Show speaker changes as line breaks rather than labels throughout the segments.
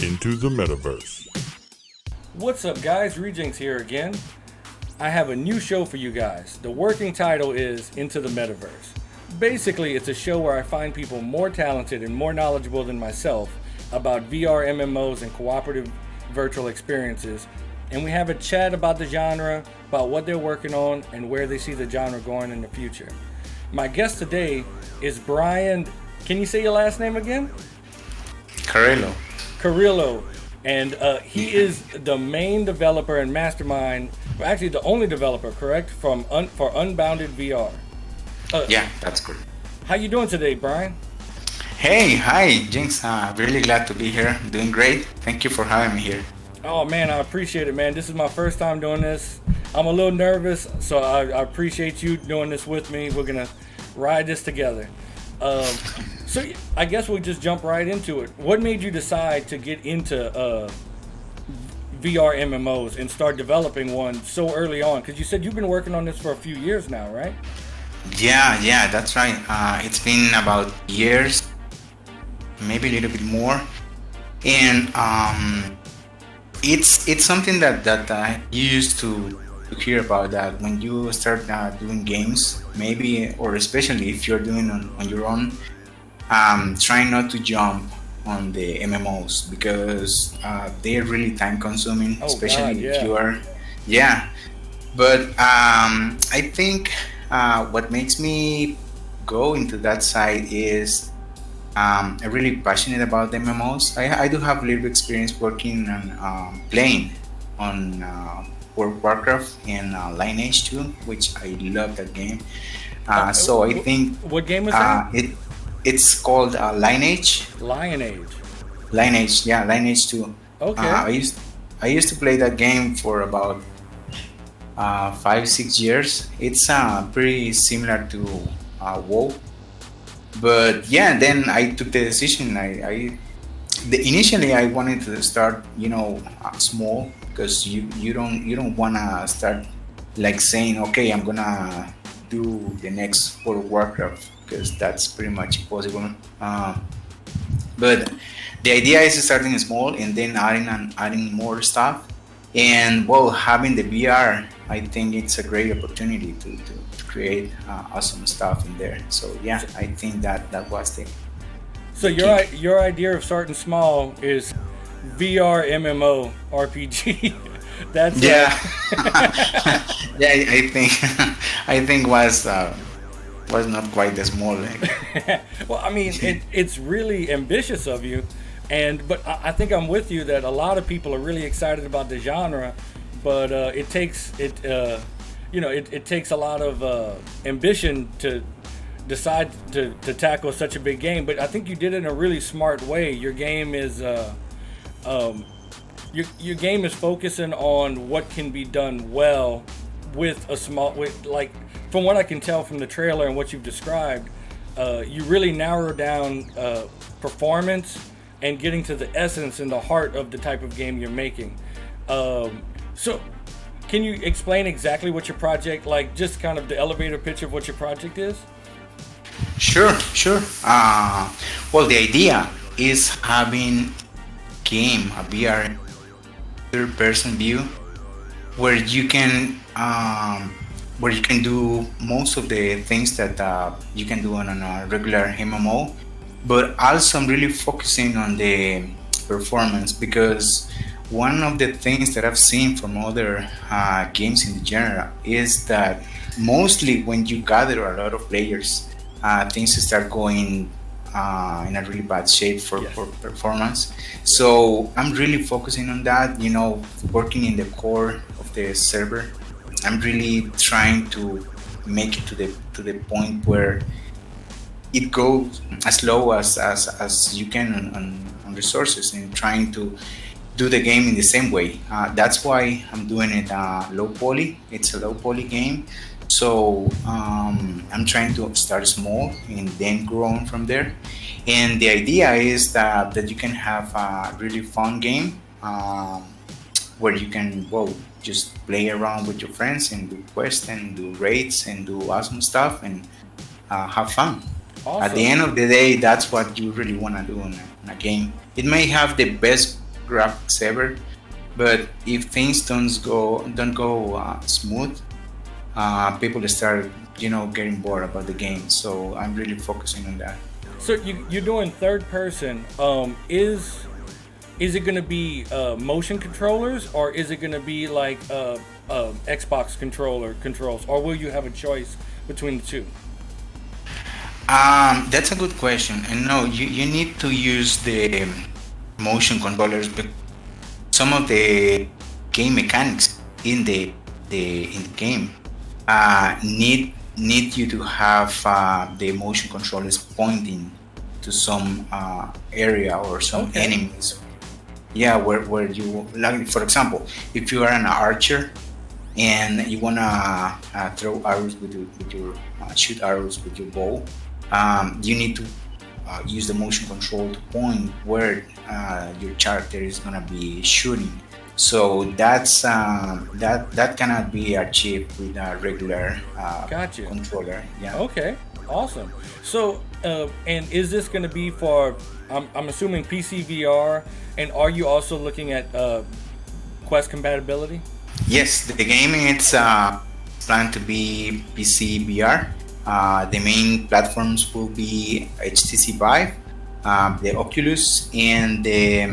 into the metaverse.
What's up, guys? Rejinx here again. I have a new show for you guys. The working title is Into the Metaverse. Basically, it's a show where I find people more talented and more knowledgeable than myself about VR MMOs and cooperative virtual experiences, and we have a chat about the genre, about what they're working on, and where they see the genre going in the future. My guest today is Brian. Can you say your last name again?
Carrillo.
Carrillo. And he is the main developer and mastermind, well, actually the only developer, correct, for Unbounded VR.
Yeah, that's good.
How you doing today, Brian?
Hey, hi, Jinx. Really glad to be here. Doing great. Thank you for having me here.
Oh man, I appreciate it, man. This is my first time doing this. I'm a little nervous, so I appreciate you doing this with me. We're gonna ride this together. So I guess we'll just jump right into it. What made you decide to get into VR MMOs and start developing one so early on? Because you said you've been working on this for a few years now, right?
Yeah, that's right. It's been about years, maybe a little bit more, and it's something that you used to hear about, that when you start doing games, maybe, or especially if you're doing on your own, try not to jump on the MMOs because they're really time consuming, especially if you are, yeah. But I think what makes me go into that side is I'm really passionate about the MMOs. I do have a little experience working on playing on World of Warcraft and Lineage 2, which I love that game. So I think
what game is that?
It's called Lineage.
Lineage,
yeah, Lineage 2.
Okay.
I used to play that game for about 5-6 years. It's pretty similar to WoW, but yeah, then I took the decision. Initially I wanted to start, small, because you don't wanna start like saying, okay, I'm gonna do the next World of Warcraft, because that's pretty much impossible. But the idea is starting small and then adding more stuff. And well, having the VR, I think it's a great opportunity to create awesome stuff in there. So yeah, I think that was the.
So your idea of starting small is VR MMO RPG. That's
yeah. Yeah, I think was not quite as small.
Well, I mean, it's really ambitious of you, but I think I'm with you that a lot of people are really excited about the genre, but it takes a lot of ambition to decide to tackle such a big game. But I think you did it in a really smart way. Your game is your game is focusing on what can be done well with like, from what I can tell from the trailer and what you've described, you really narrow down performance and getting to the essence and the heart of the type of game you're making. So can you explain exactly what your project, like just kind of the elevator pitch of what your project is?
Sure. Well, the idea is having a VR third-person view where you can do most of the things that you can do on a regular MMO, but also I'm really focusing on the performance, because one of the things that I've seen from other games in the genre is that mostly when you gather a lot of players, things start going in a really bad shape for performance. So I'm really focusing on that, working in the core of the server. I'm really trying to make it to the point where it goes as low as you can on resources, and trying to do the game in the same way. That's why I'm doing it low poly. It's a low poly game. So I'm trying to start small and then grow on from there. And the idea is that you can have a really fun game where you can, just play around with your friends and do quests and do raids and do awesome stuff and have fun. Awesome. At the end of the day, that's what you really want to do in a game. It may have the best graphics ever. But if things don't go smooth, people start getting bored about the game. So I'm really focusing on that.
So you're doing third person. Is it going to be motion controllers, or is it going to be like Xbox controller controls, or will you have a choice between the two?
That's a good question. And no, you need to use the motion controllers, but some of the game mechanics in the game need you to have the motion controllers pointing to some area or some
Okay.
enemies. Yeah, where you like, for example, if you are an archer and you wanna throw arrows with your shoot arrows with your bow, you need to use the motion control to point where your character is gonna be shooting. So that cannot be achieved with a regular
Gotcha.
controller. Yeah.
Okay. Awesome. So, and is this going to be for? I'm assuming PC VR, and are you also looking at Quest compatibility?
Yes, the game it's planned to be PC VR. The main platforms will be HTC Vive, the Oculus, and the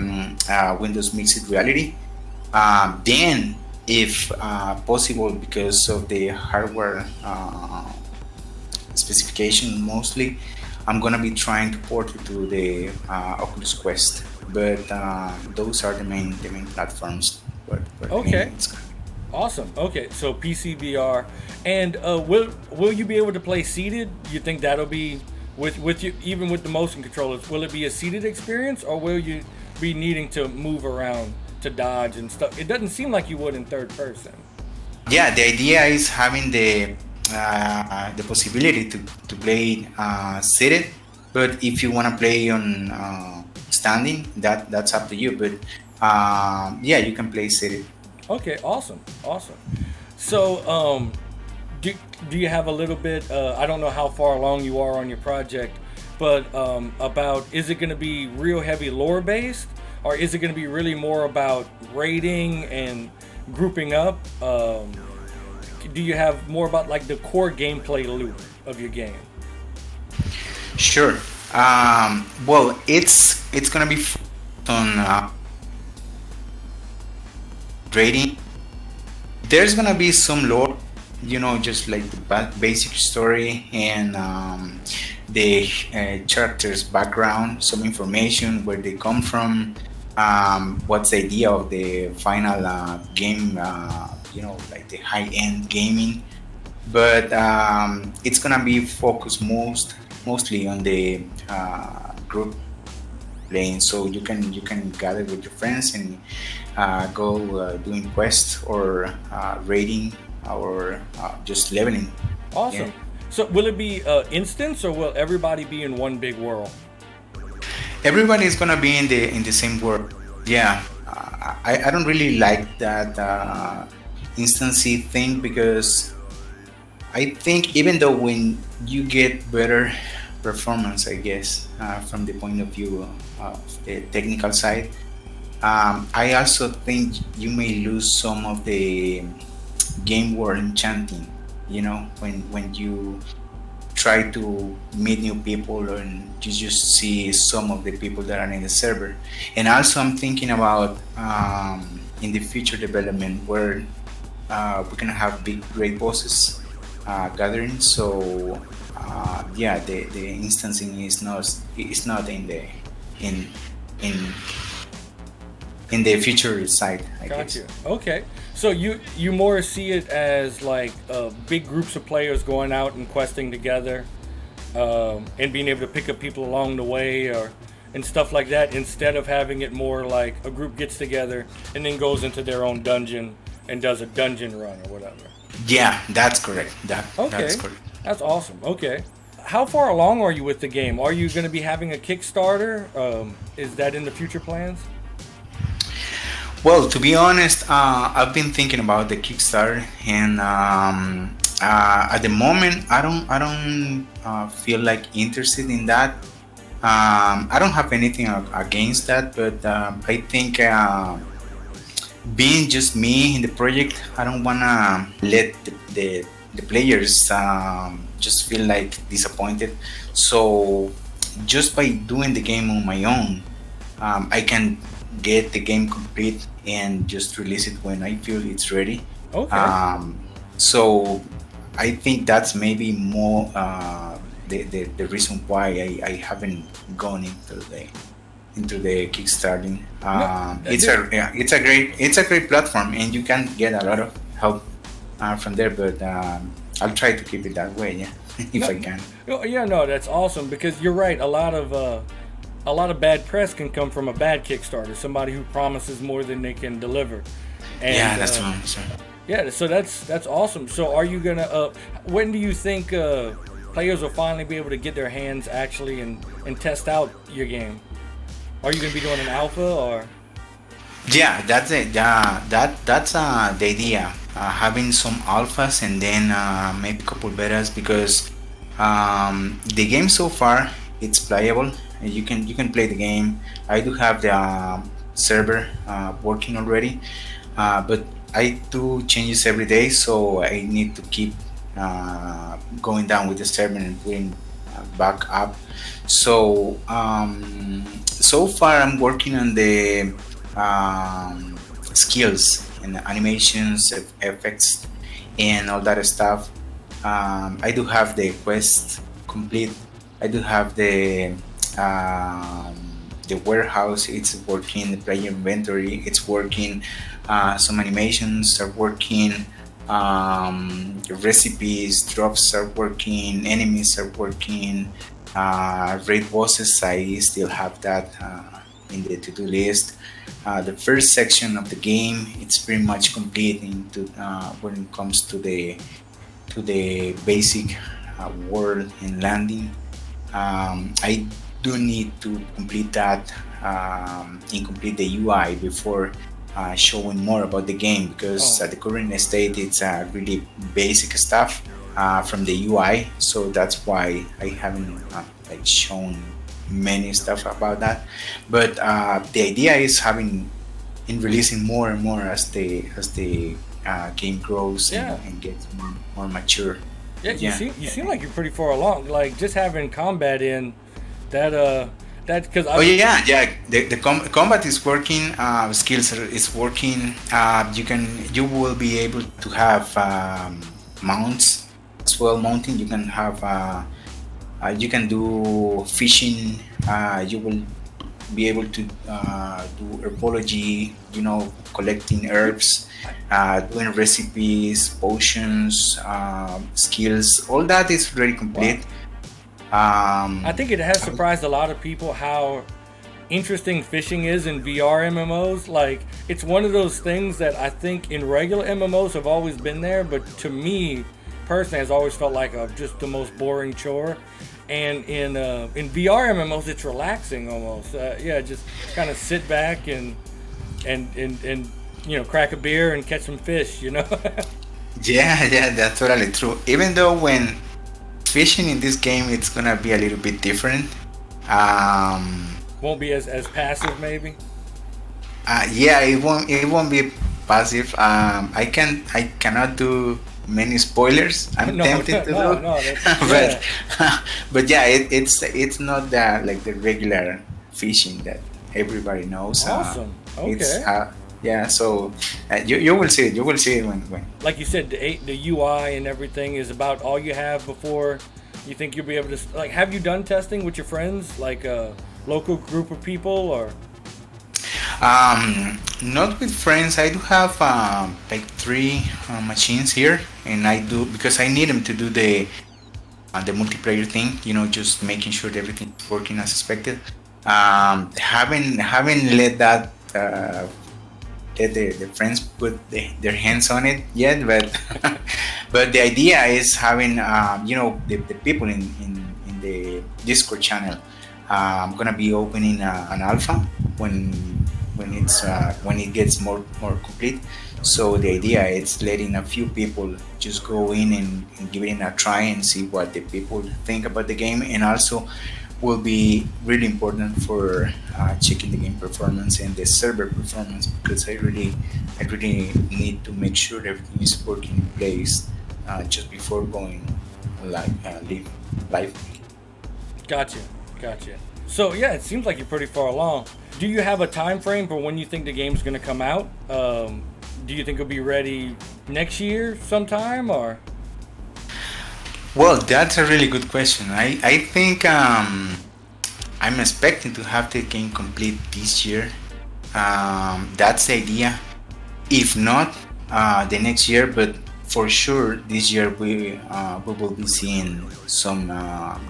Windows Mixed Reality. Then, if possible, because of the hardware specification mostly, I'm gonna be trying to port it to the Oculus Quest. But those are the main platforms where the game
Okay.
is gonna be.
Awesome. Okay. So PC VR, and will you be able to play seated? You think that'll be with you even with the motion controllers? Will it be a seated experience, or will you be needing to move around to dodge and stuff? It doesn't seem like you would in third person.
Yeah, the idea is having the possibility to play seated, but if you want to play on standing, that's up to you. But yeah, you can play seated.
Okay, awesome, awesome. So, do, do you have a little bit? I don't know how far along you are on your project, but about is it going to be real heavy lore based, or is it going to be really more about raiding and grouping up? Do you have more about like the core gameplay loop of your game?
Sure. Well, it's gonna be on rating. There's gonna be some lore, just like the basic story and the character's background, some information, where they come from, what's the idea of the final game, like the high-end gaming. But it's gonna be focused mostly on the group playing, so you can gather with your friends and go doing quests or raiding or just leveling. Yeah,
Awesome. So, will it be instance, or will everybody be in one big world?
everybody is gonna be in the same world. Yeah, I don't really like that instancy thing, because I think even though when you get better performance, I guess, from the point of view of the technical side, I also think you may lose some of the game world enchanting. When you try to meet new people and you just see some of the people that are in the server. And also, I'm thinking about in the future development where we're gonna have big great bosses gatherings. So yeah, the instancing is not in in in the future side, I guess.
Gotcha. Okay. So you more see it as like big groups of players going out and questing together, and being able to pick up people along the way, or and stuff like that, instead of having it more like a group gets together and then goes into their own dungeon and does a dungeon run or whatever.
Yeah, that's correct. That's
Okay.
correct.
That's awesome. Okay. How far along are you with the game? Are you going to be having a Kickstarter? Is that in the future plans?
Well, to be honest, I've been thinking about the Kickstarter, and at the moment, I don't feel like interested in that. I don't have anything against that, but I think being just me in the project, I don't wanna let the players just feel like disappointed. So just by doing the game on my own, I can get the game complete and just release it when I feel it's ready.
Okay.
Um, so I think that's maybe more the reason why I haven't gone into the kickstarting.
No,
It's a yeah, it's a great platform, and you can get a lot of help from there. But I'll try to keep it that way, yeah, if
no,
I can.
no, yeah, no, that's awesome because you're right. A lot of bad press can come from a bad Kickstarter, somebody who promises more than they can deliver,
Yeah,
and
that's the one. So,
yeah, so that's awesome. So are you gonna? When do you think players will finally be able to get their hands actually and test out your game? Are you gonna be doing an alpha or?
yeah, that's it. That's the idea. Having some alphas and then maybe a couple betas because the game so far it's playable. You can play the game. I do have the server working already, but I do changes every day, so I need to keep going down with the server and putting back up. So so far I'm working on the skills and animations, effects, and all that stuff. I do have the quest complete. I do have um, the warehouse. It's working. The player inventory. It's working. Some animations are working. The recipes, drops are working. Enemies are working. Raid bosses. I still have that in the to-do list. The first section of the game it's pretty much complete into when it comes to the basic world and landing. I do need to complete that and complete the UI before showing more about the game because
Oh,
at the current state it's really basic stuff from the UI. So that's why I haven't like shown many stuff about that. But the idea is having in releasing more and more as the game grows
yeah,
and gets more mature.
yeah.
Yeah.
You seem like you're pretty far along. Like just having combat in that that because
Oh
I
yeah, yeah. The combat is working. Skills is working. You will be able to have mounts as well. Mounting. You can have. You can do fishing. You will be able to do herbology. Collecting herbs, doing recipes, potions, skills. All that is very
wow.
complete.
I
Um,
think it has surprised a lot of people how interesting fishing is in VR MMOs. Like, it's one of those things that I think in regular MMOs have always been there, but to me personally has always felt like just the most boring chore. And in VR MMOs, it's relaxing almost. Yeah, just kind of sit back and crack a beer and catch some fish.
Yeah, yeah, that's totally true. Even though when fishing in this game, it's gonna be a little bit different. Um,
Won't be as passive maybe.
yeah, it won't be passive. I cannot do many spoilers. I'm
No,
tempted to
no,
do,
no. That,
but
yeah,
but yeah, it's not that like the regular fishing that everybody knows.
awesome.
It's
Okay.
yeah. So you will see it. You will see it when
Like you said, the UI and everything is about all you have before you think you'll be able to like. Have you done testing with your friends, like a local group of people, or
Not with friends. I do have like three machines here, and I do because I need them to do the multiplayer thing. Just making sure that everything's working as expected. Haven't let that let the friends put their hands on it yet, but but the idea is having the people in the Discord channel. I'm gonna be opening an alpha when when it gets more complete. So the idea is letting a few people just go in and give it a try and see what the people think about the game, and also will be really important for checking the game performance and the server performance, because I really need to make sure everything is working in place just before going live.
Gotcha, gotcha. So yeah, it seems like you're pretty far along. Do you have a time frame for when you think the game's going to come out? Do you think it'll be ready next year sometime, or?
Well, that's a really good question. I think I'm expecting to have the game complete this year. That's the idea. If not, the next year, but for sure this year we will be seeing some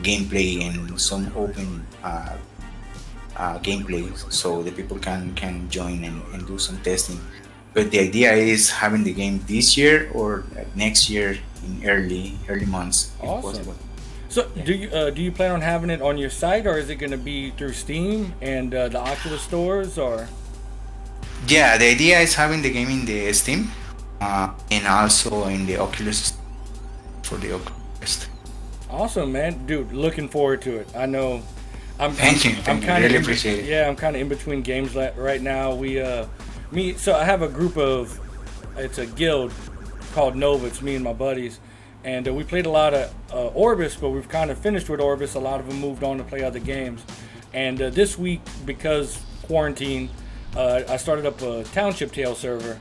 gameplay and some open gameplay, so the people can join and do some testing. But the idea is having the game this year or next year in early months, if
Awesome.
possible.
So
Yeah.
do you plan on having it on your site, or is it going to be through Steam and the Oculus stores, or?
Yeah, the idea is having the game in the Steam and also in the Oculus for the Oculus.
Awesome, man, dude. Looking forward to it. I know.
Thank you,
I'm
thank you.
kind
Really
of
appreciate it.
yeah. I'm kind of in between games right now. So I have a group of, it's a guild called Nova. It's me and my buddies, and we played a lot of Orbis, but we've kind of finished with Orbis. A lot of them moved on to play other games, and this week, because quarantine, I started up a Township Tale server,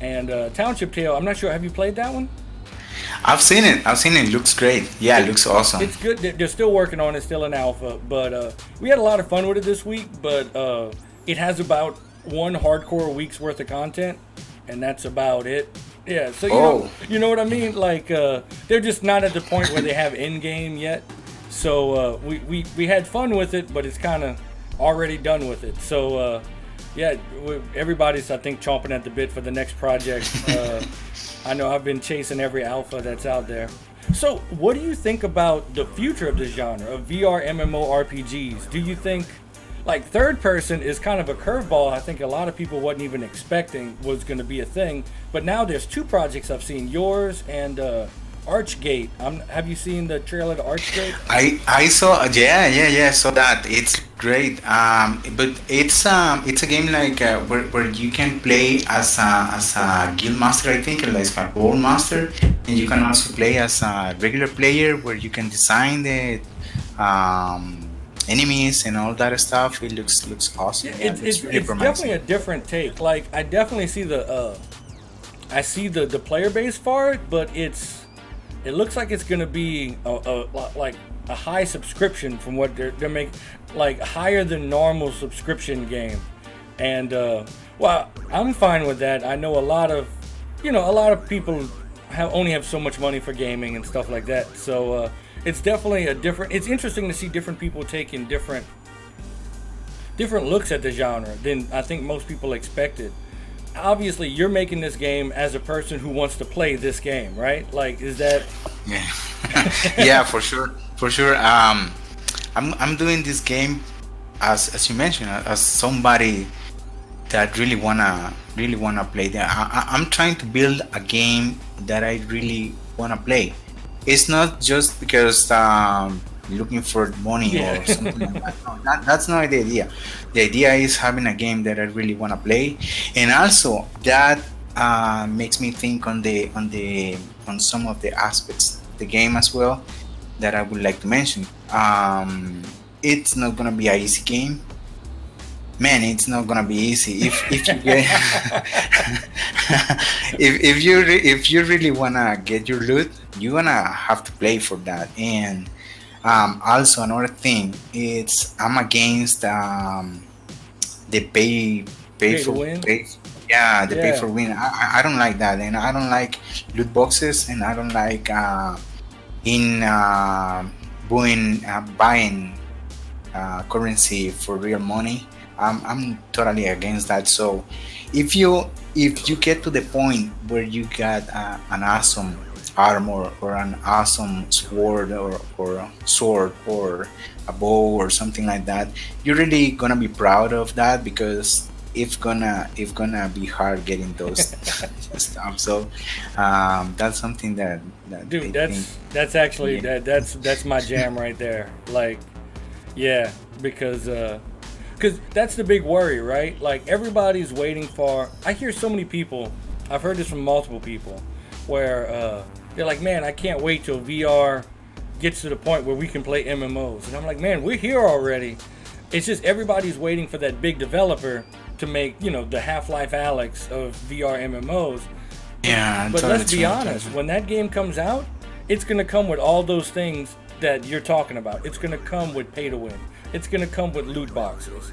and Township Tale. I'm not sure. Have you played that one?
I've seen it. It looks great. Yeah, it looks awesome.
It's good. They're still working on it, still in alpha. But we had a lot of fun with it this week. But it has about one hardcore week's worth of content, and that's about it. Yeah. So you know what I mean? Like they're just not at the point where they have end game yet. So we had fun with it, but it's kind of already done with it. So yeah, everybody's I think chomping at the bit for the next project. I know I've been chasing every alpha that's out there. So, what do you think about the future of this genre of VR MMORPGs? Do you think, like, third person is kind of a curveball? I think a lot of people wasn't even expecting was going to be a thing. But now there's two projects I've seen, yours and Archgate. Have you seen the trailer to Archgate?
I saw, yeah, saw that. It's great. But it's a game like where you can play as a guild master, I think, like a board master, and you can also play as a regular player where you can design the enemies and all that stuff. It looks awesome.
Yeah,
It's really
it's
promising.
definitely a different take. Like, I definitely see the player base for it, but it looks like it's gonna be like a high subscription from what they're making, like higher than normal subscription game. And well, I'm fine with that. I know a lot of people only have so much money for gaming and stuff like that. So it's definitely it's interesting to see different people taking different looks at the genre than I think most people expected. Obviously, you're making this game as a person who wants to play this game, right? Like, is that?
Yeah, yeah, for sure, for sure. I'm doing this game as you mentioned, as somebody that really wanna play that. I'm trying to build a game that I really wanna play. It's not just because looking for money
Yeah.
or something like that. No, that's not the idea. The idea is having a game that I really wanna play, and also that makes me think on some of the aspects of the game as well that I would like to mention. It's not gonna be an easy game, man. It's not gonna be easy if you get if you really wanna get your loot, you're gonna have to play for that. And also another thing, it's I'm against the pay
Pay to win?
pay yeah, the pay
Yeah.
for win. I don't like that, and I don't like loot boxes, and I don't like in buying currency for real money. I'm totally against that. So if you get to the point where you got an awesome armor or an awesome sword or a bow or something like that, you're really gonna be proud of that, because it's gonna be hard getting those stuff. So that's something that I
Dude,
think.
that's actually
Yeah.
that's my jam right there. Like, Yeah, because that's the big worry, right? Like everybody's waiting for. I hear so many people. I've heard this from multiple people, where they're like, "Man, I can't wait till VR gets to the point where we can play MMOs." And I'm like, "Man, we're here already." It's just everybody's waiting for that big developer to make, the Half-Life Alyx of VR MMOs.
Yeah,
But
totally
let's be
true.
honest, when that game comes out, it's going to come with all those things that you're talking about. It's going to come with pay to win. It's going to come with loot boxes.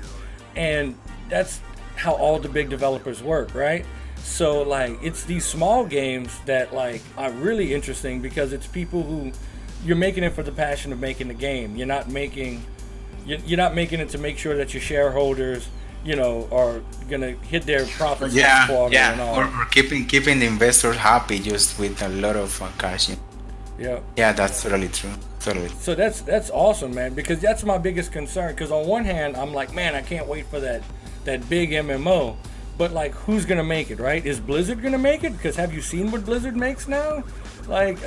And that's how all the big developers work, right? So like it's these small games that like are really interesting because it's people who you're making it for the passion of making the game. You're not making it to make sure that your shareholders, are gonna hit their profit next
Yeah,
quarter and
yeah,
all.
or keeping the investors happy just with a lot of cash.
Yeah.
Yeah, that's totally true. Totally.
So that's awesome, man. Because that's my biggest concern. Because on one hand, I'm like, man, I can't wait for that big MMO. But like, who's gonna make it, right? Is Blizzard gonna make it? Because have you seen what Blizzard makes now? Like,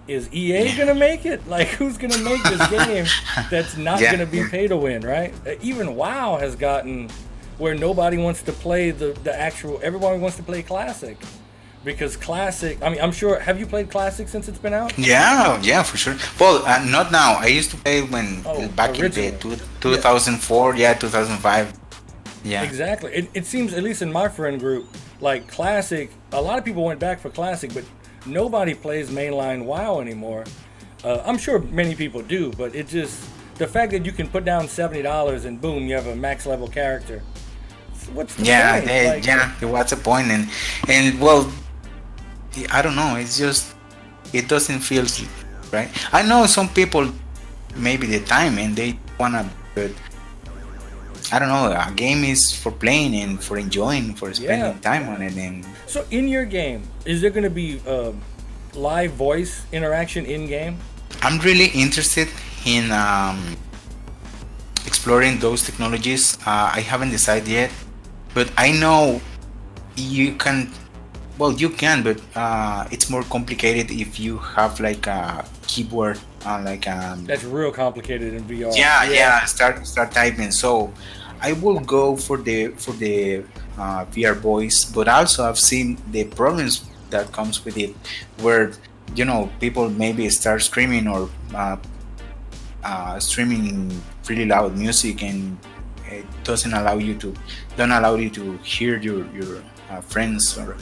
is EA gonna make it? Like, who's gonna make this game that's not
Yeah,
gonna be
yeah.
pay to win, right? Even WoW has gotten where nobody wants to play the actual. Everybody wants to play Classic because Classic. I mean, I'm sure. Have you played Classic since it's been out?
Yeah, yeah, for sure. Well, not now. I used to play when
Oh,
back in the
originally. Yeah.
2004, yeah, 2005. Yeah,
Exactly. It seems, at least in my friend group, like Classic, a lot of people went back for Classic, but nobody plays mainline WoW anymore. I'm sure many people do, but it just, the fact that you can put down $70 and boom, you have a max level character. What's the
yeah,
point? Like,
what's the point? And well, I don't know. It's just it doesn't feel right. I know some people maybe the time and they wanna, but I don't know. A game is for playing and for enjoying, for
yeah.
spending time on it, and
So in your game, is there going to be live voice interaction in game?
I'm really interested in exploring those technologies. I haven't decided yet, but I know you can. Well, you can, but it's more complicated if you have like a keyboard, like
That's real complicated in VR.
yeah, yeah. Start typing. So I will go for the VR voice, but also I've seen the problems that comes with it, where people maybe start screaming or streaming really loud music, and it doesn't allow you to don't allow you to hear your friends. Or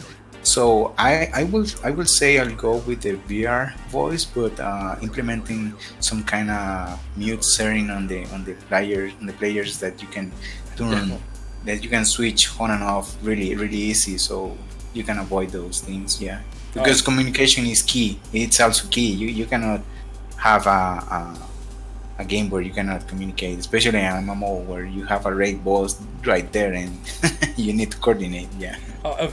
so I will say I'll go with the VR voice, but implementing some kind of mute setting on the players that you can turn that you can switch on and off really easy, so you can avoid those things. Yeah,
Oh,
because communication is key. It's also key. You cannot have a game where you cannot communicate, especially an MMO where you have a raid boss right there and you need to coordinate. Yeah.
Uh,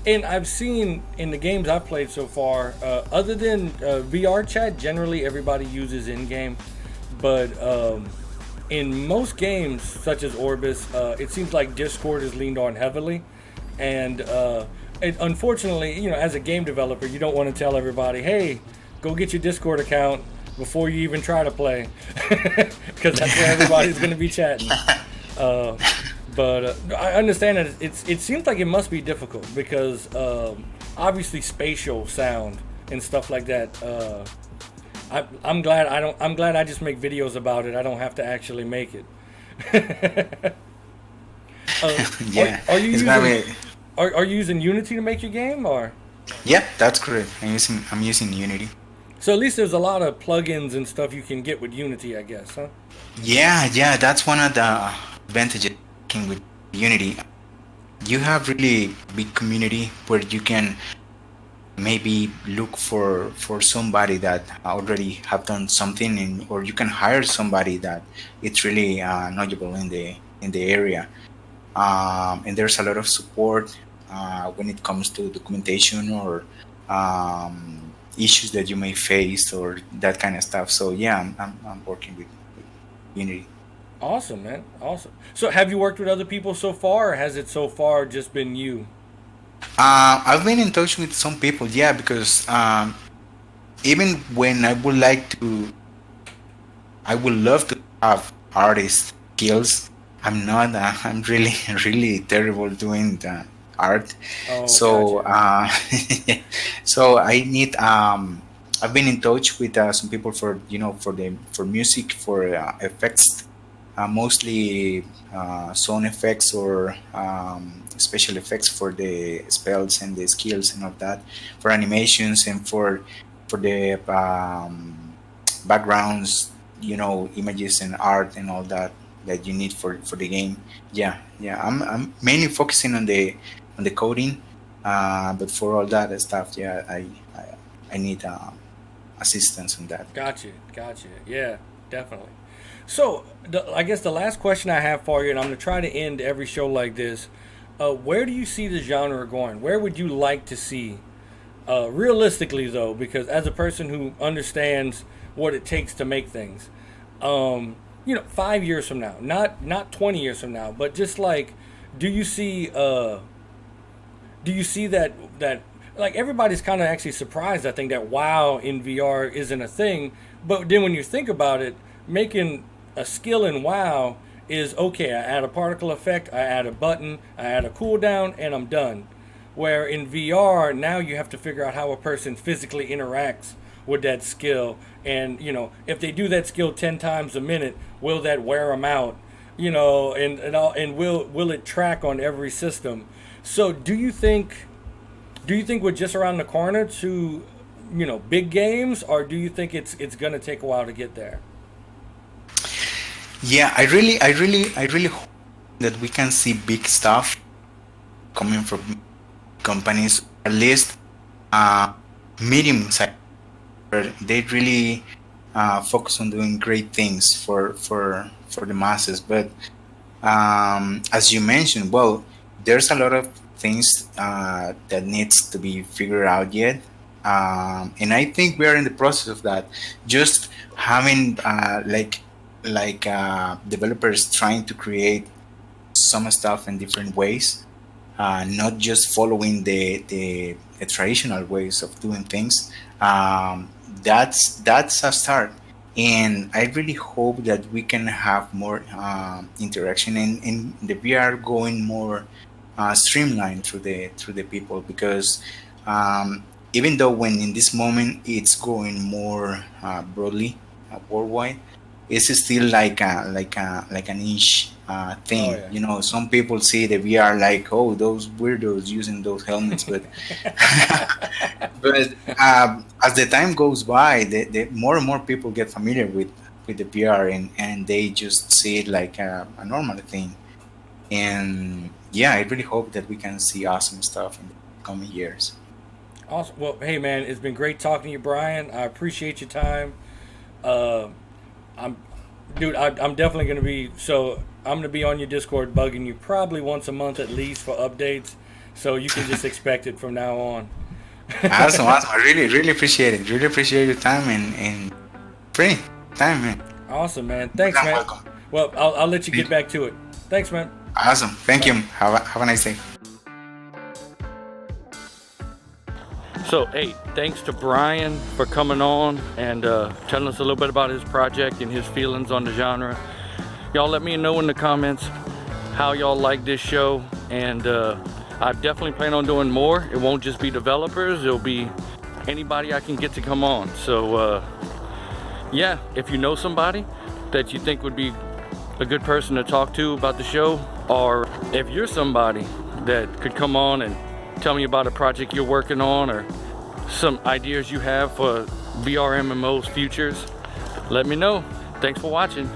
and I've seen in the games I've played so far, other than VR chat, generally everybody uses in game. But in most games, such as Orbis, it seems like Discord is leaned on heavily. And unfortunately, as a game developer, you don't want to tell everybody, hey, go get your Discord account before you even try to play. Because that's where everybody's going to be chatting. Uh, but I understand that it seems like it must be difficult because obviously spatial sound and stuff like that. I'm glad I don't. I'm glad I just make videos about it. I don't have to actually make it.
Yeah.
Are you
It's
using
gonna be.
are you using Unity to make your game, or
Yeah, that's correct. I'm using Unity.
so at least there's a lot of plugins and stuff you can get with Unity, I guess, huh?
Yeah, that's one of the advantages working with Unity. You have really big community where you can maybe look for somebody that already have done something, or you can hire somebody that it's really knowledgeable in the area. And there's a lot of support when it comes to documentation or issues that you may face or that kind of stuff. So yeah, I'm working with Unity.
Awesome, man. Awesome. So have you worked with other people so far, or has it so far just been you?
I've been in touch with some people, yeah, because even when I would like to I would love to have artist skills. I'm not. I'm really, really terrible doing the art.
Oh,
So,
gotcha.
so I need. I've been in touch with some people for for music for effects, mostly sound effects or special effects for the spells and the skills and all that, for animations and for the backgrounds, images and art and all that that you need for the game. Yeah, yeah. I'm mainly focusing on the coding, but for all that stuff, yeah, I need assistance on that.
Gotcha, gotcha. Yeah, definitely. So, I guess the last question I have for you, and I'm going to try to end every show like this. Where do you see the genre going? Where would you like to see? Realistically, though, because as a person who understands what it takes to make things, 5 years from now, not 20 years from now, but just like, do you see that like everybody's kind of actually surprised, I think, that WoW in VR isn't a thing. But then when you think about it, making a skill in WoW is okay. I add a particle effect, I add a button, I add a cooldown, and I'm done. Where in VR now you have to figure out how a person physically interacts with that skill, and if they do that skill 10 times a minute, will that wear them out? And will it track on every system? So do you think we're just around the corner to big games, or do you think it's gonna take a while to get there?
Yeah, I really hope that we can see big stuff coming from companies, at least uh, medium size, where they really focus on doing great things for the masses. But as you mentioned, well, there's a lot of things that needs to be figured out yet, and I think we are in the process of that. Just having developers trying to create some stuff in different ways, not just following the traditional ways of doing things. That's a start, and I really hope that we can have more interaction in the VR going more streamlined through the people, because even though when in this moment it's going more broadly worldwide, it's still like a niche
Oh
thing.
yeah.
Some people see the VR like, oh, those weirdos using those helmets, but but as the time goes by, the more and more people get familiar with the VR, and they just see it like a normal thing. And yeah, I really hope that we can see awesome stuff in the coming years.
Awesome. Well, hey man, it's been great talking to you, Brian. I appreciate your time. Uh, I'm, dude. I'm definitely gonna be. So I'm gonna be on your Discord, bugging you probably once a month at least for updates. So you can just expect it from now on.
Awesome, awesome. I really, really appreciate it. Really appreciate your time and free time, man.
Awesome, man.
You're
Thanks, man.
welcome.
Well, I'll let you
Thank
get
you.
back to it. Thanks, man.
Awesome. Thank you.
Bye.
Have a nice day.
So, hey, thanks to Brian for coming on and telling us a little bit about his project and his feelings on the genre. Y'all let me know in the comments how y'all like this show, and I definitely plan on doing more. It won't just be developers, it'll be anybody I can get to come on. So, yeah, if you know somebody that you think would be a good person to talk to about the show, or if you're somebody that could come on and tell me about a project you're working on or some ideas you have for VR MMOs futures, let me know. Thanks for watching.